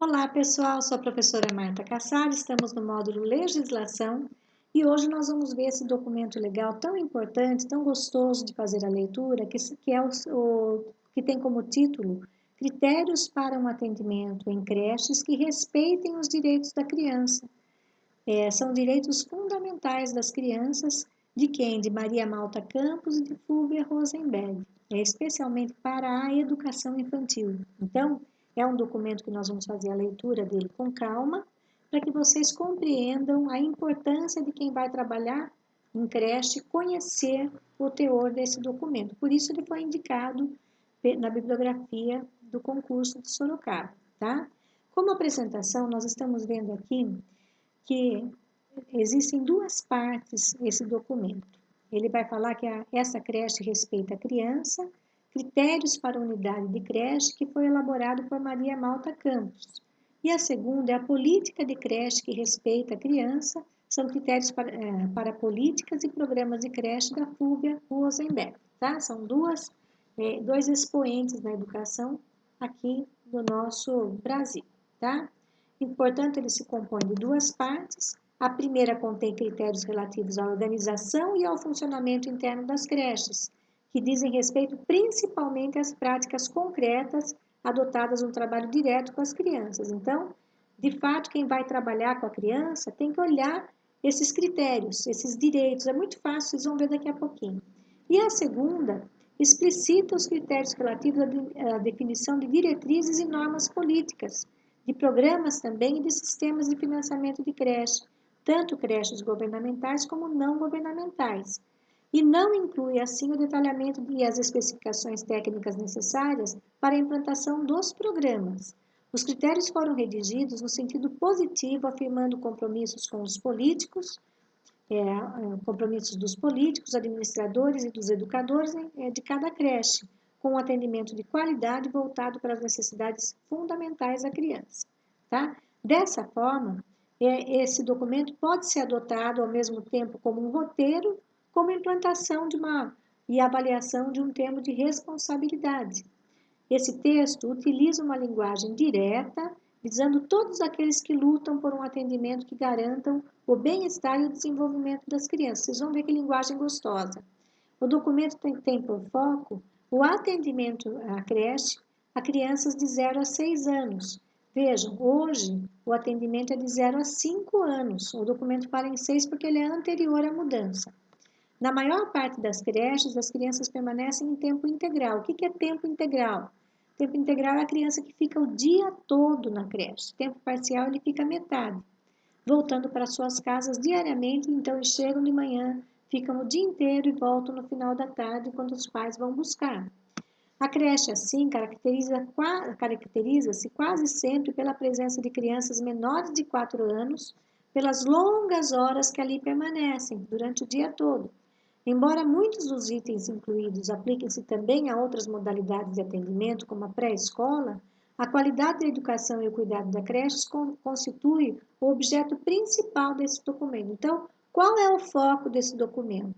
Olá, pessoal. Sou a professora Marta Cassari. Estamos no módulo Legislação e hoje nós vamos ver esse documento legal tão importante, tão gostoso de fazer a leitura, que é que tem como título Critérios para um atendimento em creches que respeitem os direitos da criança. São direitos fundamentais das crianças, de quem? De Maria Malta Campos e de Fulvia Rosenberg, especialmente para a educação infantil. Então, é um documento que nós vamos fazer a leitura dele com calma, para que vocês compreendam a importância de quem vai trabalhar em creche conhecer o teor desse documento. Por isso ele foi indicado na bibliografia do concurso de Sorocaba, tá? Como apresentação, nós estamos vendo aqui que existem duas partes esse documento. Ele vai falar que essa creche respeita a criança, critérios para a unidade de creche, que foi elaborado por Maria Malta Campos. E a segunda é a política de creche que respeita a criança, são critérios para políticas e programas de creche da Fulvia Rosenberg. Tá? São dois expoentes na educação aqui do nosso Brasil. Tá? E, portanto, ele se compõe de duas partes. A primeira contém critérios relativos à organização e ao funcionamento interno das creches, que dizem respeito principalmente às práticas concretas adotadas no trabalho direto com as crianças. Então, de fato, quem vai trabalhar com a criança tem que olhar esses critérios, esses direitos. É muito fácil, vocês vão ver daqui a pouquinho. E a segunda explicita os critérios relativos à definição de diretrizes e normas políticas, de programas também e de sistemas de financiamento de creche, tanto creches governamentais como não governamentais, e não inclui, assim, o detalhamento e as especificações técnicas necessárias para a implantação dos programas. Os critérios foram redigidos no sentido positivo, afirmando compromissos com os políticos, compromissos dos políticos, administradores e dos educadores de cada creche, com um atendimento de qualidade voltado para as necessidades fundamentais da criança. Tá? Dessa forma, esse documento pode ser adotado ao mesmo tempo como um roteiro, como implantação e avaliação de um termo de responsabilidade. Esse texto utiliza uma linguagem direta, visando todos aqueles que lutam por um atendimento que garantam o bem-estar e o desenvolvimento das crianças. Vocês vão ver que linguagem gostosa. O documento tem por foco o atendimento à creche a crianças de 0 a 6 anos. Vejam, hoje o atendimento é de 0 a 5 anos. O documento fala em 6 porque ele é anterior à mudança. Na maior parte das creches, as crianças permanecem em tempo integral. O que é tempo integral? Tempo integral é a criança que fica o dia todo na creche. Tempo parcial, ele fica metade, voltando para suas casas diariamente. Então, eles chegam de manhã, ficam o dia inteiro e voltam no final da tarde, quando os pais vão buscar. A creche, assim, caracteriza-se quase sempre pela presença de crianças menores de 4 anos, pelas longas horas que ali permanecem durante o dia todo. Embora muitos dos itens incluídos apliquem-se também a outras modalidades de atendimento, como a pré-escola, a qualidade da educação e o cuidado da creche constitui o objeto principal desse documento. Então, qual é o foco desse documento?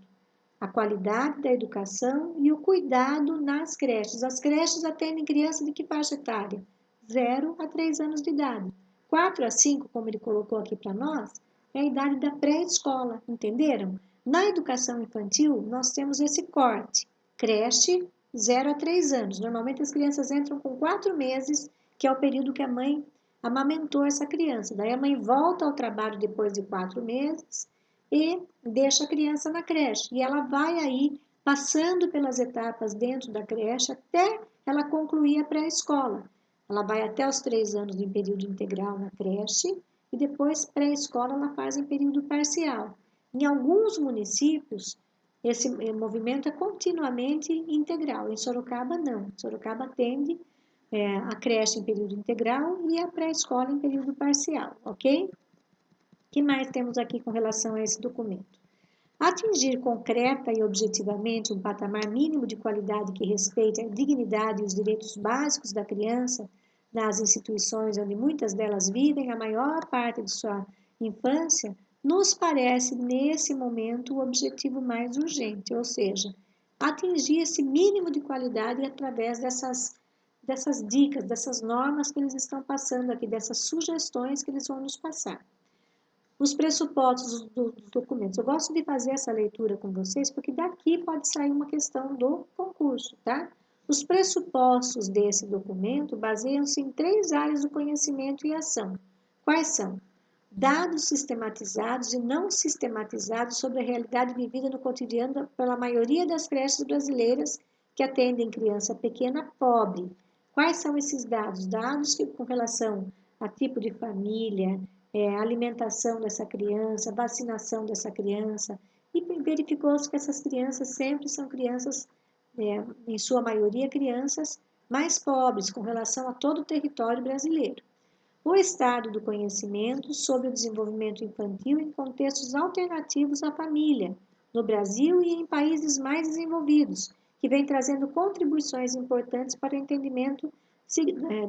A qualidade da educação e o cuidado nas creches. As creches atendem crianças de que faixa etária? 0 a 3 anos de idade. 4 a 5, como ele colocou aqui para nós, é a idade da pré-escola, entenderam? Na educação infantil, nós temos esse corte, creche 0 a 3 anos. Normalmente as crianças entram com 4 meses, que é o período que a mãe amamentou essa criança. Daí a mãe volta ao trabalho depois de 4 meses e deixa a criança na creche. E ela vai aí passando pelas etapas dentro da creche até ela concluir a pré-escola. Ela vai até os 3 anos em período integral na creche e depois pré-escola ela faz em período parcial. Em alguns municípios, esse movimento é continuamente integral. Em Sorocaba, não. Sorocaba atende a creche em período integral e a pré-escola em período parcial, ok? O que mais temos aqui com relação a esse documento? Atingir concreta e objetivamente um patamar mínimo de qualidade que respeite a dignidade e os direitos básicos da criança nas instituições onde muitas delas vivem a maior parte de sua infância, nos parece, nesse momento, o objetivo mais urgente, ou seja, atingir esse mínimo de qualidade através dessas dicas, dessas normas que eles estão passando aqui, dessas sugestões que eles vão nos passar. Os pressupostos dos documentos. Eu gosto de fazer essa leitura com vocês, porque daqui pode sair uma questão do concurso, tá? Os pressupostos desse documento baseiam-se em 3 áreas do conhecimento e ação. Quais são? Dados sistematizados e não sistematizados sobre a realidade vivida no cotidiano pela maioria das creches brasileiras que atendem criança pequena pobre. Quais são esses dados? Dados que, com relação a tipo de família, alimentação dessa criança, vacinação dessa criança, e verificou-se que essas crianças sempre são crianças, em sua maioria, crianças mais pobres com relação a todo o território brasileiro. O estado do conhecimento sobre o desenvolvimento infantil em contextos alternativos à família, no Brasil e em países mais desenvolvidos, que vem trazendo contribuições importantes para o entendimento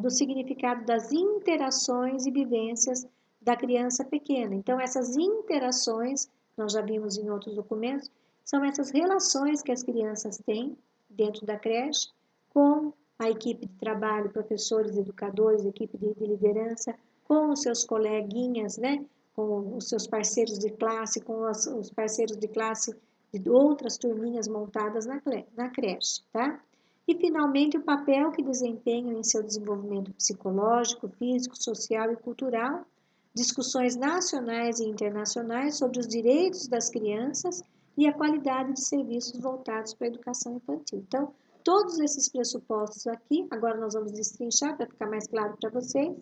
do significado das interações e vivências da criança pequena. Então, essas interações, nós já vimos em outros documentos, são essas relações que as crianças têm dentro da creche com a equipe de trabalho, professores, educadores, equipe de liderança, com os seus coleguinhas, né? Com os seus parceiros de classe, com os parceiros de classe de outras turminhas montadas na creche, tá? E, finalmente, o papel que desempenham em seu desenvolvimento psicológico, físico, social e cultural, discussões nacionais e internacionais sobre os direitos das crianças e a qualidade de serviços voltados para a educação infantil. Então, todos esses pressupostos aqui, agora nós vamos destrinchar para ficar mais claro para vocês.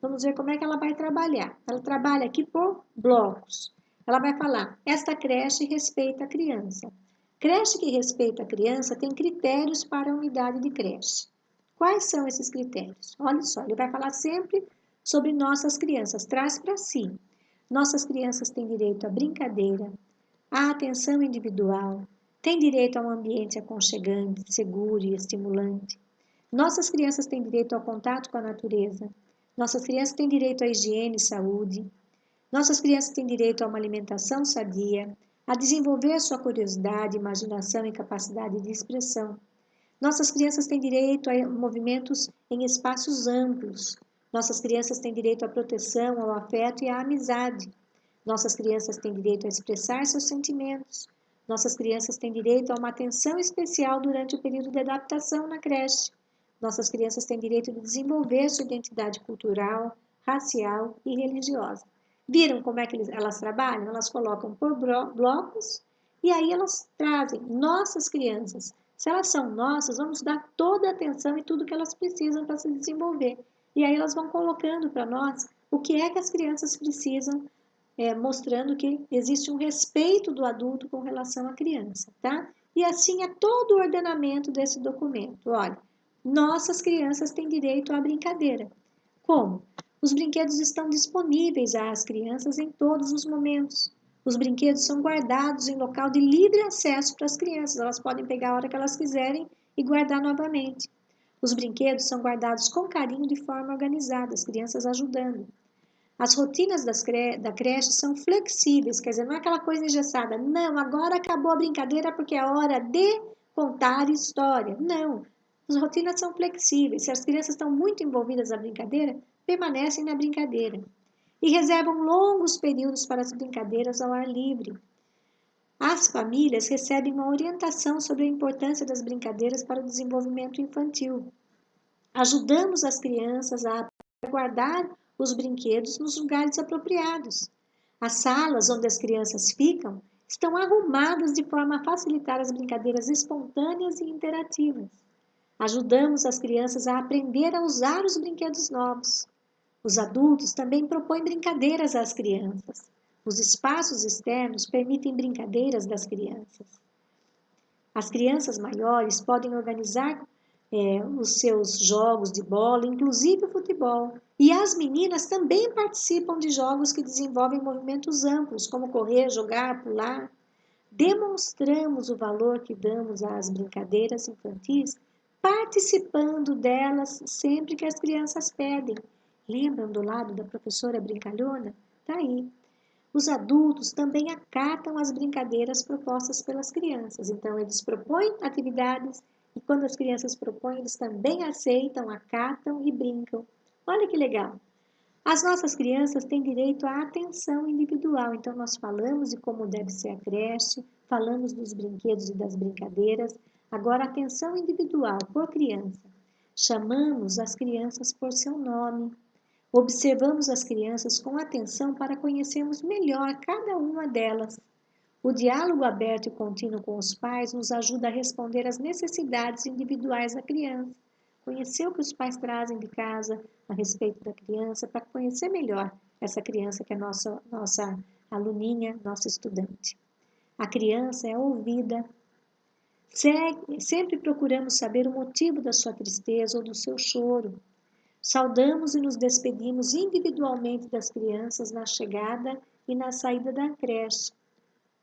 Vamos ver como é que ela vai trabalhar. Ela trabalha aqui por blocos. Ela vai falar, esta creche respeita a criança. Creche que respeita a criança tem critérios para a unidade de creche. Quais são esses critérios? Olha só, ele vai falar sempre sobre nossas crianças, traz para si. Nossas crianças têm direito à brincadeira, à atenção individual, têm direito a um ambiente aconchegante, seguro e estimulante. Nossas crianças têm direito ao contato com a natureza. Nossas crianças têm direito à higiene e saúde. Nossas crianças têm direito a uma alimentação sadia, a desenvolver sua curiosidade, imaginação e capacidade de expressão. Nossas crianças têm direito a movimentos em espaços amplos. Nossas crianças têm direito à proteção, ao afeto e à amizade. Nossas crianças têm direito a expressar seus sentimentos. Nossas crianças têm direito a uma atenção especial durante o período de adaptação na creche. Nossas crianças têm direito de desenvolver sua identidade cultural, racial e religiosa. Viram como é que elas trabalham? Elas colocam por blocos e aí elas trazem nossas crianças. Se elas são nossas, vamos dar toda a atenção e tudo que elas precisam para se desenvolver. E aí elas vão colocando para nós o que é que as crianças precisam, mostrando que existe um respeito do adulto com relação à criança, tá? E assim é todo o ordenamento desse documento. Olha, nossas crianças têm direito à brincadeira. Como? Os brinquedos estão disponíveis às crianças em todos os momentos. Os brinquedos são guardados em local de livre acesso para as crianças. Elas podem pegar a hora que elas quiserem e guardar novamente. Os brinquedos são guardados com carinho de forma organizada, as crianças ajudando. As rotinas da creche são flexíveis, quer dizer, não é aquela coisa engessada. Não, agora acabou a brincadeira porque é hora de contar história. Não, as rotinas são flexíveis. Se as crianças estão muito envolvidas na brincadeira, permanecem na brincadeira. E reservam longos períodos para as brincadeiras ao ar livre. As famílias recebem uma orientação sobre a importância das brincadeiras para o desenvolvimento infantil. Ajudamos as crianças a guardar os brinquedos nos lugares apropriados. As salas onde as crianças ficam estão arrumadas de forma a facilitar as brincadeiras espontâneas e interativas. Ajudamos as crianças a aprender a usar os brinquedos novos. Os adultos também propõem brincadeiras às crianças. Os espaços externos permitem brincadeiras das crianças. As crianças maiores podem organizar os seus jogos de bola, inclusive o futebol. E as meninas também participam de jogos que desenvolvem movimentos amplos, como correr, jogar, pular. Demonstramos o valor que damos às brincadeiras infantis, participando delas sempre que as crianças pedem. Lembram do lado da professora brincalhona? Tá aí. Os adultos também acatam as brincadeiras propostas pelas crianças. Então, eles propõem atividades E quando as crianças propõem, eles também aceitam, acatam e brincam. Olha que legal! As nossas crianças têm direito à atenção individual, então nós falamos de como deve ser a creche, falamos dos brinquedos e das brincadeiras. Agora, atenção individual por criança. Chamamos as crianças por seu nome. Observamos as crianças com atenção para conhecermos melhor cada uma delas. O diálogo aberto e contínuo com os pais nos ajuda a responder às necessidades individuais da criança. Conhecer o que os pais trazem de casa a respeito da criança, para conhecer melhor essa criança que é nossa aluninha, nossa estudante. A criança é ouvida. Sempre procuramos saber o motivo da sua tristeza ou do seu choro. Saudamos e nos despedimos individualmente das crianças na chegada e na saída da creche.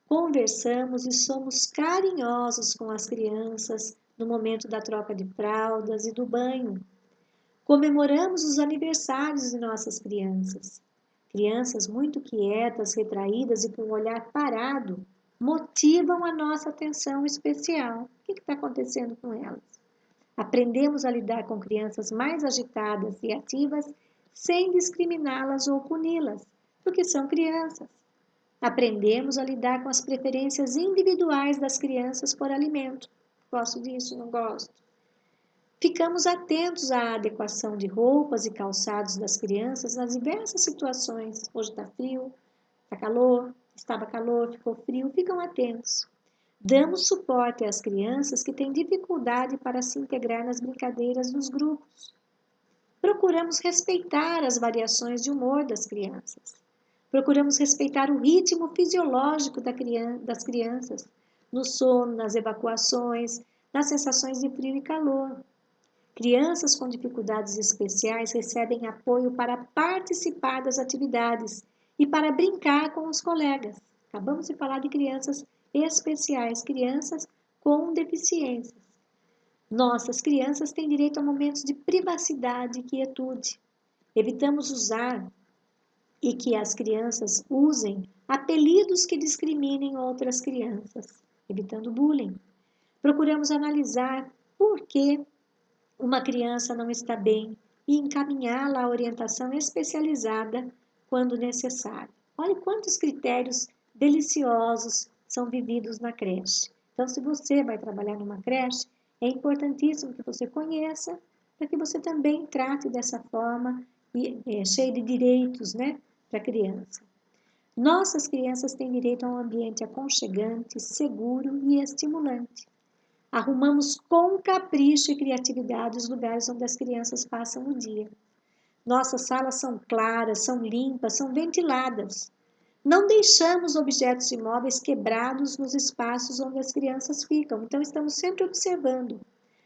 Conversamos e somos carinhosos com as crianças no momento da troca de fraldas e do banho. Comemoramos os aniversários de nossas crianças. Crianças muito quietas, retraídas e com o olhar parado motivam a nossa atenção especial. O que está acontecendo com elas? Aprendemos a lidar com crianças mais agitadas e ativas sem discriminá-las ou puni-las, porque são crianças. Aprendemos a lidar com as preferências individuais das crianças por alimento. Gosto disso, não gosto. Ficamos atentos à adequação de roupas e calçados das crianças nas diversas situações. Hoje está frio, está calor, estava calor, ficou frio. Ficam atentos. Damos suporte às crianças que têm dificuldade para se integrar nas brincadeiras dos grupos. Procuramos respeitar as variações de humor das crianças. Procuramos respeitar o ritmo fisiológico das crianças, no sono, nas evacuações, nas sensações de frio e calor. Crianças com dificuldades especiais recebem apoio para participar das atividades e para brincar com os colegas. Acabamos de falar de crianças especiais, crianças com deficiências. Nossas crianças têm direito a momentos de privacidade e quietude. Evitamos usar e que as crianças usem apelidos que discriminem outras crianças, evitando bullying. Procuramos analisar por que uma criança não está bem e encaminhá-la à orientação especializada quando necessário. Olha quantos critérios deliciosos são vividos na creche. Então, se você vai trabalhar numa creche, é importantíssimo que você conheça, para que você também trate dessa forma cheia de direitos, né, para a criança. Nossas crianças têm direito a um ambiente aconchegante, seguro e estimulante. Arrumamos com capricho e criatividade os lugares onde as crianças passam o dia. Nossas salas são claras, são limpas, são ventiladas. Não deixamos objetos imóveis quebrados nos espaços onde as crianças ficam, então estamos sempre observando.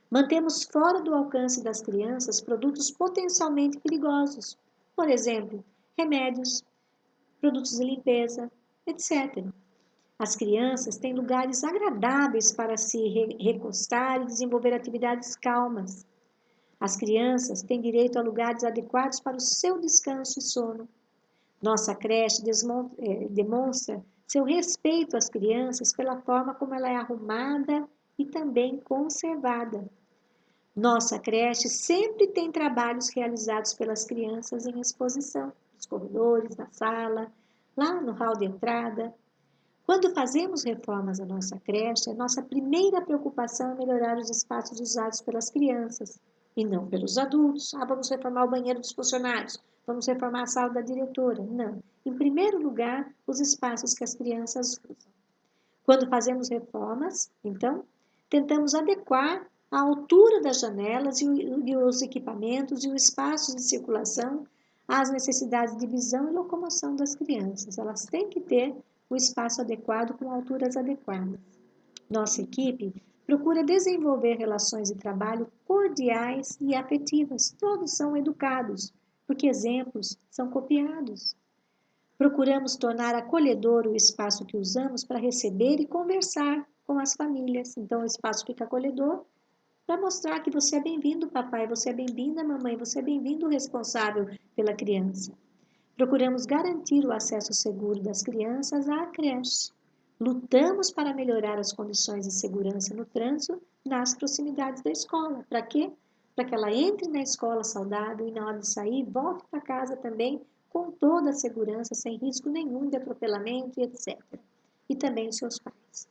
Mantemos fora do alcance das crianças produtos potencialmente perigosos, por exemplo, remédios, produtos de limpeza, etc. As crianças têm lugares agradáveis para se recostar e desenvolver atividades calmas. As crianças têm direito a lugares adequados para o seu descanso e sono. Nossa creche demonstra seu respeito às crianças pela forma como ela é arrumada e também conservada. Nossa creche sempre tem trabalhos realizados pelas crianças em exposição, nos corredores, na sala, lá no hall de entrada. Quando fazemos reformas na nossa creche, a nossa primeira preocupação é melhorar os espaços usados pelas crianças e não pelos adultos. Vamos reformar o banheiro dos funcionários, vamos reformar a sala da diretora. Não. Em primeiro lugar, os espaços que as crianças usam. Quando fazemos reformas, então, tentamos adequar a altura das janelas e os equipamentos e os espaços de circulação às necessidades de visão e locomoção das crianças. Elas têm que ter o espaço adequado com alturas adequadas. Nossa equipe procura desenvolver relações de trabalho cordiais e afetivas. Todos são educados, porque exemplos são copiados. Procuramos tornar acolhedor o espaço que usamos para receber e conversar com as famílias. Então, o espaço fica acolhedor para mostrar que você é bem-vindo, papai, você é bem-vinda, mamãe, você é bem-vindo, responsável pela criança. Procuramos garantir o acesso seguro das crianças à creche. Lutamos para melhorar as condições de segurança no trânsito nas proximidades da escola. Para quê? Para que ela entre na escola saudável e na hora de sair, volte para casa também com toda a segurança, sem risco nenhum de atropelamento e etc. E também os seus pais.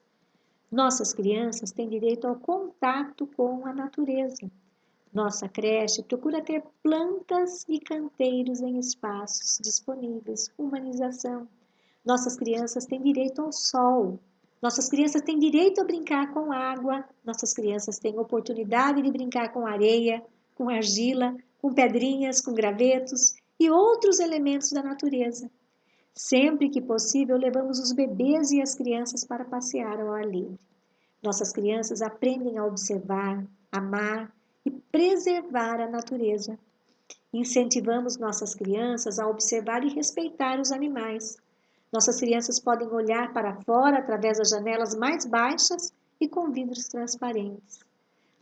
Nossas crianças têm direito ao contato com a natureza. Nossa creche procura ter plantas e canteiros em espaços disponíveis, humanização. Nossas crianças têm direito ao sol. Nossas crianças têm direito a brincar com água. Nossas crianças têm oportunidade de brincar com areia, com argila, com pedrinhas, com gravetos e outros elementos da natureza. Sempre que possível, levamos os bebês e as crianças para passear ao ar livre. Nossas crianças aprendem a observar, amar e preservar a natureza. Incentivamos nossas crianças a observar e respeitar os animais. Nossas crianças podem olhar para fora através das janelas mais baixas e com vidros transparentes.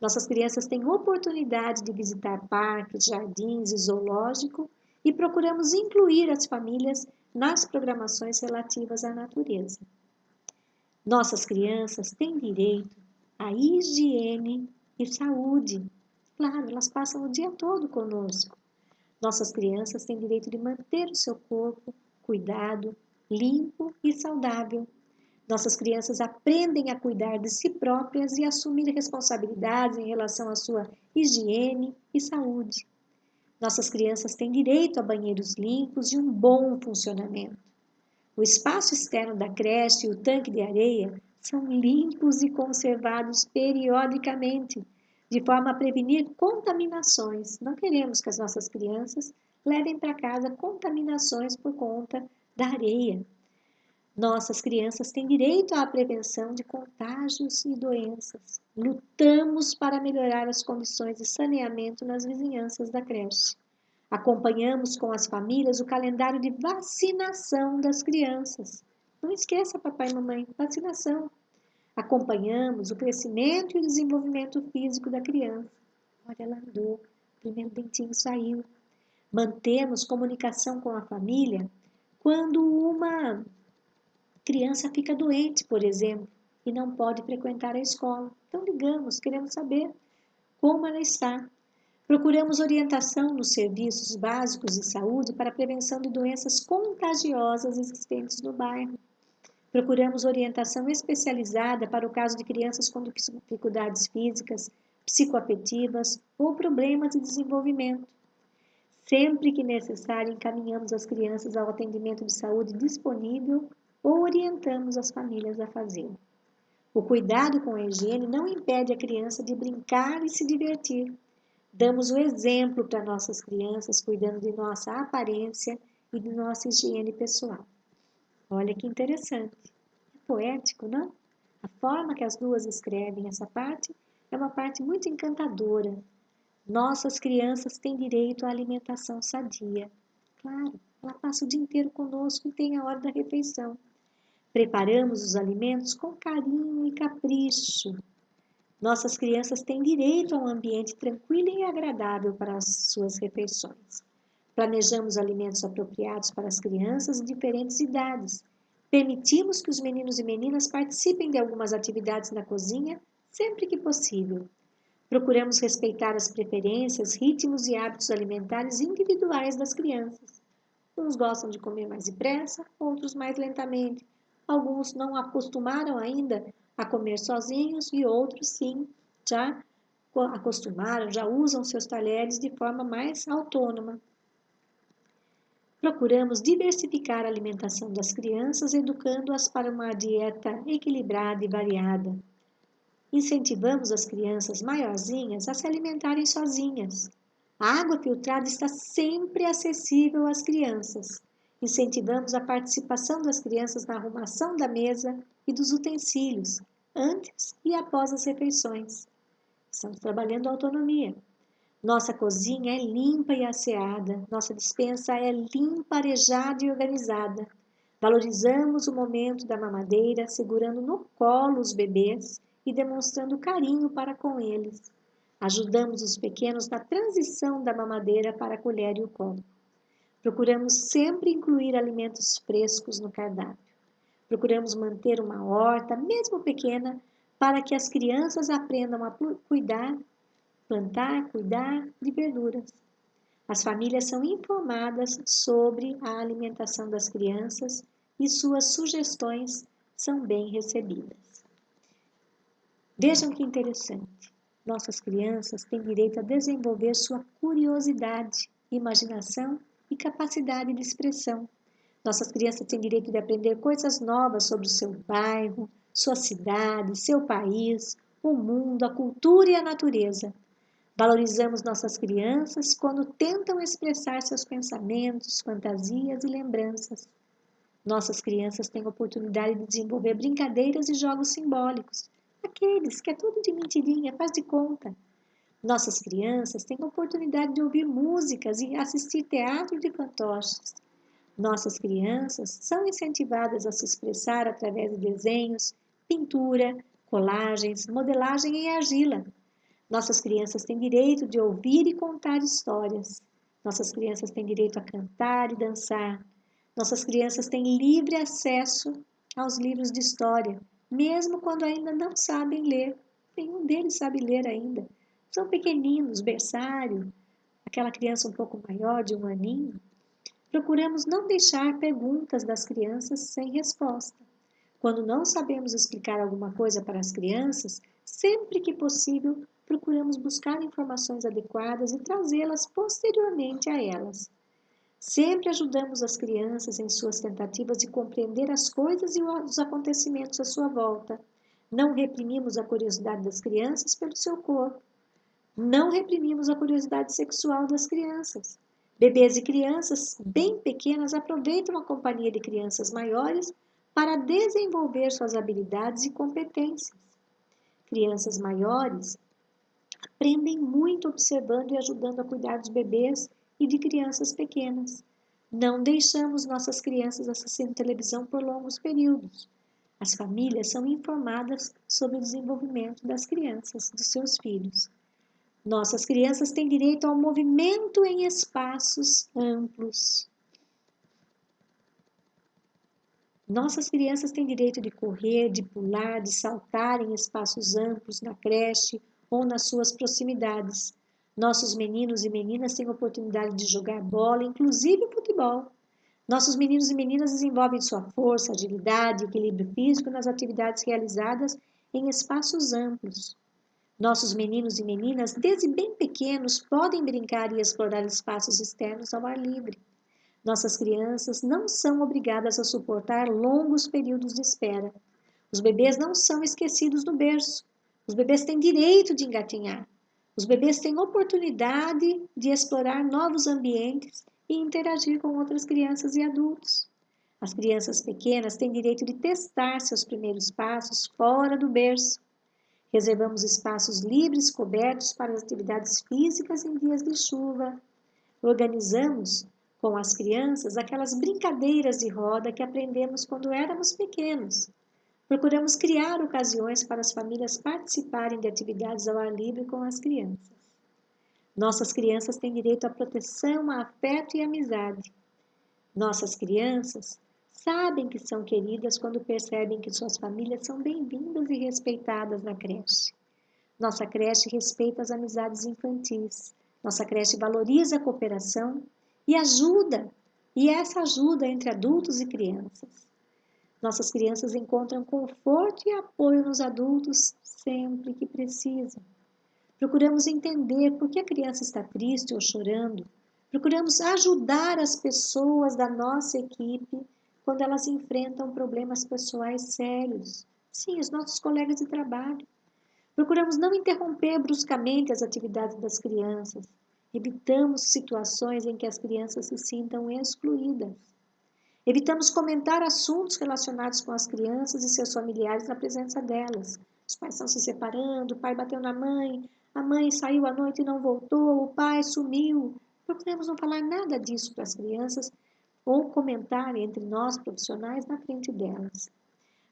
Nossas crianças têm oportunidade de visitar parques, jardins e zoológico e procuramos incluir as famílias nas programações relativas à natureza. Nossas crianças têm direito à higiene e saúde. Claro, elas passam o dia todo conosco. Nossas crianças têm direito de manter o seu corpo cuidado, limpo e saudável. Nossas crianças aprendem a cuidar de si próprias e assumir responsabilidades em relação à sua higiene e saúde. Nossas crianças têm direito a banheiros limpos e um bom funcionamento. O espaço externo da creche e o tanque de areia são limpos e conservados periodicamente, de forma a prevenir contaminações. Não queremos que as nossas crianças levem para casa contaminações por conta da areia. Nossas crianças têm direito à prevenção de contágios e doenças. Lutamos para melhorar as condições de saneamento nas vizinhanças da creche. Acompanhamos com as famílias o calendário de vacinação das crianças. Não esqueça, papai e mamãe, vacinação. Acompanhamos o crescimento e o desenvolvimento físico da criança. Olha, ela andou, o primeiro dentinho saiu. Mantemos comunicação com a família quando uma criança fica doente, por exemplo, e não pode frequentar a escola. Então ligamos, queremos saber como ela está. Procuramos orientação nos serviços básicos de saúde para a prevenção de doenças contagiosas existentes no bairro. Procuramos orientação especializada para o caso de crianças com dificuldades físicas, psicoafetivas ou problemas de desenvolvimento. Sempre que necessário, encaminhamos as crianças ao atendimento de saúde disponível ou orientamos as famílias a fazê-lo. O cuidado com a higiene não impede a criança de brincar e se divertir. Damos o exemplo para nossas crianças, cuidando de nossa aparência e de nossa higiene pessoal. Olha que interessante. É poético, não? A forma que as duas escrevem essa parte é uma parte muito encantadora. Nossas crianças têm direito à alimentação sadia. Claro, ela passa o dia inteiro conosco e tem a hora da refeição. Preparamos os alimentos com carinho e capricho. Nossas crianças têm direito a um ambiente tranquilo e agradável para as suas refeições. Planejamos alimentos apropriados para as crianças de diferentes idades. Permitimos que os meninos e meninas participem de algumas atividades na cozinha sempre que possível. Procuramos respeitar as preferências, ritmos e hábitos alimentares individuais das crianças. Uns gostam de comer mais depressa, outros mais lentamente. Alguns não acostumaram ainda a comer sozinhos e outros sim, já acostumaram, já usam seus talheres de forma mais autônoma. Procuramos diversificar a alimentação das crianças, educando-as para uma dieta equilibrada e variada. Incentivamos as crianças maiorzinhas a se alimentarem sozinhas. A água filtrada está sempre acessível às crianças. Incentivamos a participação das crianças na arrumação da mesa e dos utensílios, antes e após as refeições. Estamos trabalhando a autonomia. Nossa cozinha é limpa e asseada, nossa despensa é limpa, arejada e organizada. Valorizamos o momento da mamadeira, segurando no colo os bebês e demonstrando carinho para com eles. Ajudamos os pequenos na transição da mamadeira para a colher e o copo. Procuramos sempre incluir alimentos frescos no cardápio. Procuramos manter uma horta, mesmo pequena, para que as crianças aprendam a plantar, cuidar de verduras. As famílias são informadas sobre a alimentação das crianças e suas sugestões são bem recebidas. Vejam que interessante. Nossas crianças têm direito a desenvolver sua curiosidade, imaginação e capacidade de expressão. Nossas crianças têm direito de aprender coisas novas sobre o seu bairro, sua cidade, seu país, o mundo, a cultura e a natureza. Valorizamos nossas crianças quando tentam expressar seus pensamentos, fantasias e lembranças. Nossas crianças têm oportunidade de desenvolver brincadeiras e jogos simbólicos, aqueles que é tudo de mentirinha, faz de conta. Nossas crianças têm oportunidade de ouvir músicas e assistir teatro de fantoches. Nossas crianças são incentivadas a se expressar através de desenhos, pintura, colagens, modelagem em argila. Nossas crianças têm direito de ouvir e contar histórias. Nossas crianças têm direito a cantar e dançar. Nossas crianças têm livre acesso aos livros de história, mesmo quando ainda não sabem ler. Nenhum deles sabe ler ainda. São pequeninos, berçário, aquela criança um pouco maior, de 1 aninho. Procuramos não deixar perguntas das crianças sem resposta. Quando não sabemos explicar alguma coisa para as crianças, sempre que possível, procuramos buscar informações adequadas e trazê-las posteriormente a elas. Sempre ajudamos as crianças em suas tentativas de compreender as coisas e os acontecimentos à sua volta. Não reprimimos a curiosidade das crianças pelo seu corpo. Não reprimimos a curiosidade sexual das crianças. Bebês e crianças bem pequenas aproveitam a companhia de crianças maiores para desenvolver suas habilidades e competências. Crianças maiores aprendem muito observando e ajudando a cuidar dos bebês e de crianças pequenas. Não deixamos nossas crianças assistindo televisão por longos períodos. As famílias são informadas sobre o desenvolvimento das crianças, dos seus filhos. Nossas crianças têm direito ao movimento em espaços amplos. Nossas crianças têm direito de correr, de pular, de saltar em espaços amplos na creche ou nas suas proximidades. Nossos meninos e meninas têm oportunidade de jogar bola, inclusive futebol. Nossos meninos e meninas desenvolvem sua força, agilidade e equilíbrio físico nas atividades realizadas em espaços amplos. Nossos meninos e meninas, desde bem pequenos, podem brincar e explorar espaços externos ao ar livre. Nossas crianças não são obrigadas a suportar longos períodos de espera. Os bebês não são esquecidos no berço. Os bebês têm direito de engatinhar. Os bebês têm oportunidade de explorar novos ambientes e interagir com outras crianças e adultos. As crianças pequenas têm direito de testar seus primeiros passos fora do berço. Reservamos espaços livres cobertos para as atividades físicas em dias de chuva. Organizamos com as crianças aquelas brincadeiras de roda que aprendemos quando éramos pequenos. Procuramos criar ocasiões para as famílias participarem de atividades ao ar livre com as crianças. Nossas crianças têm direito à proteção, a afeto e amizade. Nossas crianças sabem que são queridas quando percebem que suas famílias são bem-vindas e respeitadas na creche. Nossa creche respeita as amizades infantis. Nossa creche valoriza a cooperação e ajuda, e essa ajuda entre adultos e crianças. Nossas crianças encontram conforto e apoio nos adultos sempre que precisam. Procuramos entender por que a criança está triste ou chorando. Procuramos ajudar as pessoas da nossa equipe quando elas enfrentam problemas pessoais sérios. Sim, os nossos colegas de trabalho. Procuramos não interromper bruscamente as atividades das crianças. Evitamos situações em que as crianças se sintam excluídas. Evitamos comentar assuntos relacionados com as crianças e seus familiares na presença delas. Os pais estão se separando, o pai bateu na mãe, a mãe saiu à noite e não voltou, o pai sumiu. Procuramos não falar nada disso para as crianças ou comentar entre nós profissionais na frente delas.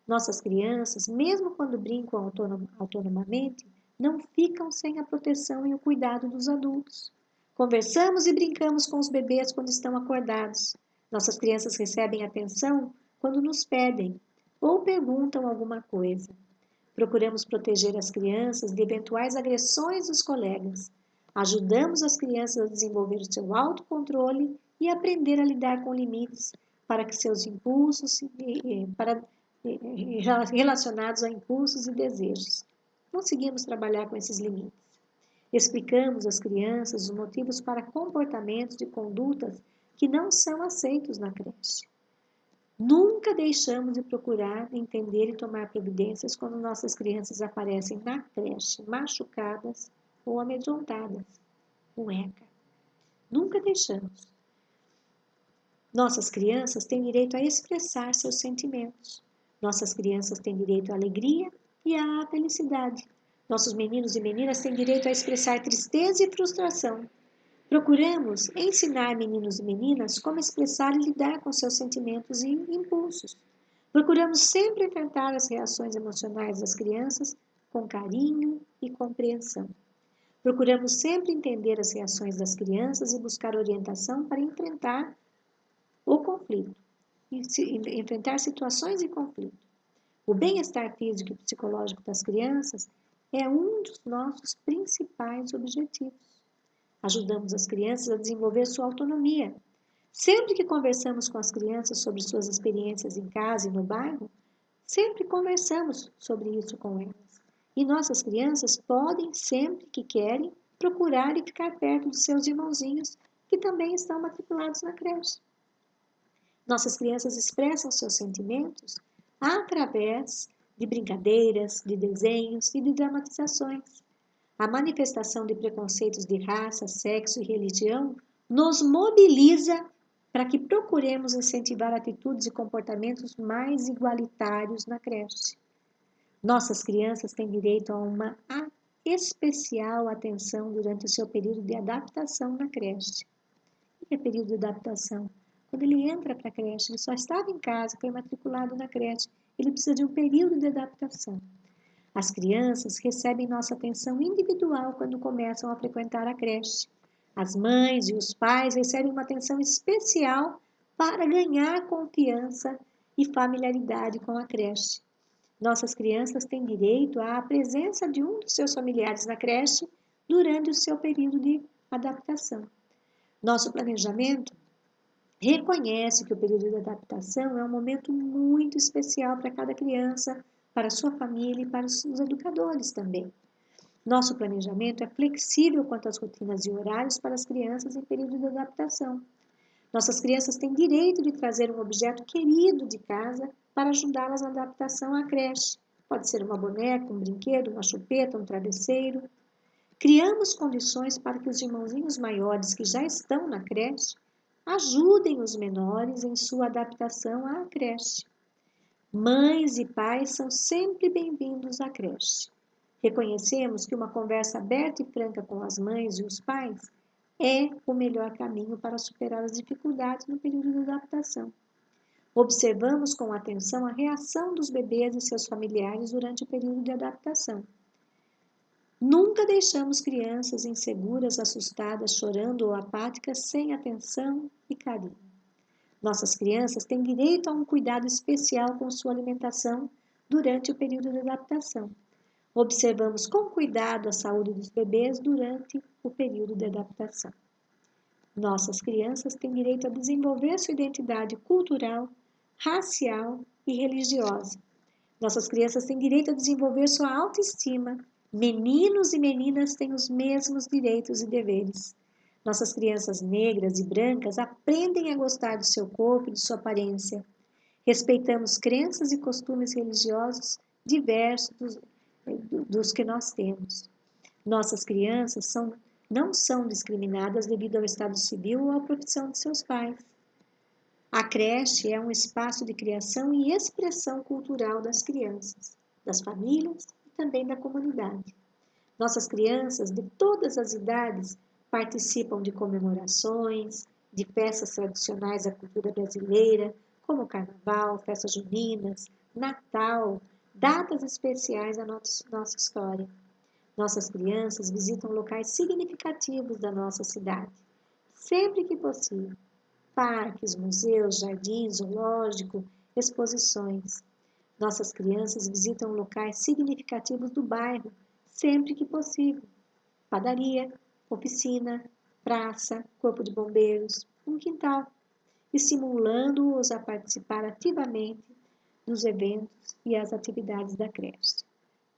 Nossas crianças, mesmo quando brincam autonomamente, não ficam sem a proteção e o cuidado dos adultos. Conversamos e brincamos com os bebês quando estão acordados. Nossas crianças recebem atenção quando nos pedem. ou perguntam alguma coisa. Procuramos proteger as crianças de eventuais agressões dos colegas. Ajudamos as crianças a desenvolver o seu autocontrole e aprender a lidar com limites para que seus impulsos relacionados a impulsos e desejos. Conseguimos trabalhar com esses limites. Explicamos às crianças os motivos para comportamentos e condutas que não são aceitos na creche. Nunca deixamos de procurar entender e tomar providências quando nossas crianças aparecem na creche machucadas ou amedrontadas. Cueca. Nunca deixamos. Nossas crianças têm direito a expressar seus sentimentos. Nossas crianças têm direito à alegria e à felicidade. Nossos meninos e meninas têm direito a expressar tristeza e frustração. Procuramos ensinar meninos e meninas como expressar e lidar com seus sentimentos e impulsos. Procuramos sempre enfrentar as reações emocionais das crianças com carinho e compreensão. Procuramos sempre entender as reações das crianças e buscar orientação para enfrentar o conflito, enfrentar situações de conflito. O bem-estar físico e psicológico das crianças é um dos nossos principais objetivos. Ajudamos as crianças a desenvolver sua autonomia. Sempre que conversamos com as crianças sobre suas experiências em casa e no bairro, sempre conversamos sobre isso com elas. E nossas crianças podem, sempre que querem, procurar e ficar perto de seus irmãozinhos que também estão matriculados na creche. Nossas crianças expressam seus sentimentos através de brincadeiras, de desenhos e de dramatizações. A manifestação de preconceitos de raça, sexo e religião nos mobiliza para que procuremos incentivar atitudes e comportamentos mais igualitários na creche. Nossas crianças têm direito a uma especial atenção durante o seu período de adaptação na creche. O que é período de adaptação? Quando ele entra para a creche, ele só estava em casa, foi matriculado na creche, ele precisa de um período de adaptação. As crianças recebem nossa atenção individual quando começam a frequentar a creche. As mães e os pais recebem uma atenção especial para ganhar confiança e familiaridade com a creche. Nossas crianças têm direito à presença de um dos seus familiares na creche durante o seu período de adaptação. Nosso planejamento reconhece que o período de adaptação é um momento muito especial para cada criança, para a sua família e para os educadores também. Nosso planejamento é flexível quanto às rotinas e horários para as crianças em período de adaptação. Nossas crianças têm direito de trazer um objeto querido de casa para ajudá-las na adaptação à creche. Pode ser uma boneca, um brinquedo, uma chupeta, um travesseiro. Criamos condições para que os irmãozinhos maiores que já estão na creche ajudem os menores em sua adaptação à creche. Mães e pais são sempre bem-vindos à creche. Reconhecemos que uma conversa aberta e franca com as mães e os pais é o melhor caminho para superar as dificuldades no período de adaptação. Observamos com atenção a reação dos bebês e seus familiares durante o período de adaptação. Nunca deixamos crianças inseguras, assustadas, chorando ou apáticas sem atenção e carinho. Nossas crianças têm direito a um cuidado especial com sua alimentação durante o período de adaptação. Observamos com cuidado a saúde dos bebês durante o período de adaptação. Nossas crianças têm direito a desenvolver sua identidade cultural, racial e religiosa. Nossas crianças têm direito a desenvolver sua autoestima. Meninos e meninas têm os mesmos direitos e deveres. Nossas crianças negras e brancas aprendem a gostar do seu corpo e de sua aparência. Respeitamos crenças e costumes religiosos diversos dos que nós temos. Nossas crianças não são discriminadas devido ao estado civil ou à profissão de seus pais. A creche é um espaço de criação e expressão cultural das crianças, das famílias e também da comunidade. Nossas crianças de todas as idades participam de comemorações, de festas tradicionais da cultura brasileira, como Carnaval, festas juninas, Natal, datas especiais da nossa história. Nossas crianças visitam locais significativos da nossa cidade, sempre que possível. Parques, museus, jardins, zoológico, exposições. Nossas crianças visitam locais significativos do bairro, sempre que possível. Padaria, oficina, praça, corpo de bombeiros, um quintal, estimulando-os a participar ativamente dos eventos e as atividades da creche.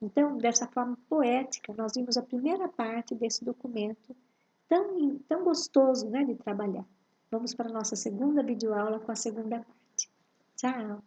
Então, dessa forma poética, nós vimos a primeira parte desse documento tão gostoso, né, de trabalhar. Vamos para a nossa segunda videoaula com a segunda parte. Tchau!